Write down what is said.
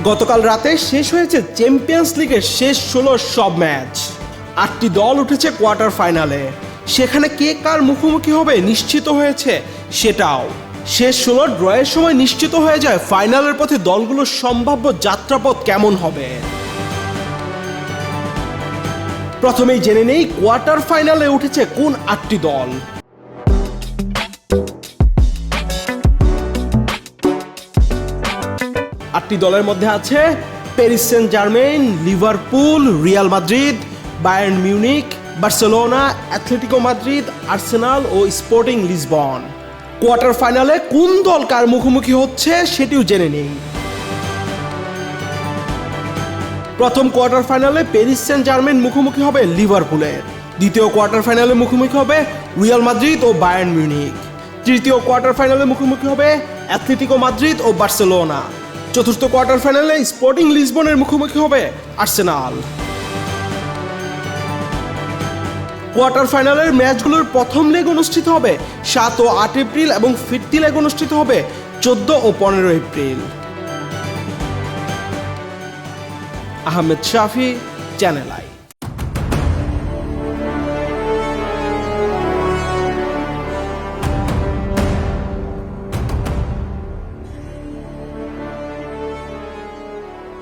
গতকাল রাতে শেষ হয়েছে চ্যাম্পিয়ন্স লিগের শেষ 16 সব ম্যাচ। 8টি দল উঠেছে কোয়ার্টার ফাইনালে। সেখানে কে কার মুখোমুখি হবে নিশ্চিত হয়েছে সেটাও। শেষ 16 ড্রয়ের সময় নিশ্চিত হয়ে যায় ফাইনালের পথে দলগুলোর সম্ভাব্য যাত্রাপথ কেমন হবে। প্রথমেই জেনে নেই কোয়ার্টার ফাইনালে উঠেছে কোন 8টি দল। আটটি দলের মধ্যে আছে Paris Saint Germain, Liverpool, Real Madrid, Bayern Munich, Barcelona, Atletico Madrid, Arsenal ও স্পোর্টিং লিসবন। কোয়ার্টার ফাইনালে কোন দল কার মুখোমুখি হচ্ছে সেটিও জেনে নেই। প্রথম কোয়ার্টার ফাইনালে প্যারিস সেন্ট জার্মেইন মুখোমুখি হবে লিভারপুলের। দ্বিতীয় কোয়ার্টার ফাইনালে মুখোমুখি হবে রিয়াল মাদ্রিদ ও বায়ার্ন মিউনিক। তৃতীয় কোয়ার্টার ফাইনালে মুখোমুখি হবে অ্যাথলেটিকো মাদ্রিদ ও বার্সেলোনা। চতুর্থ কোয়ার্টার ফাইনালে স্পোর্টিং লিসবনের মুখোমুখি হবে আর্সেনাল। কোয়ার্টার ফাইনালের ম্যাচগুলোর প্রথম লেগ অনুষ্ঠিত হবে 7 ও 8 এপ্রিল এবং ফিরতি লেগ অনুষ্ঠিত হবে 14 ও 15 April. Ahmed Shafi, channel I.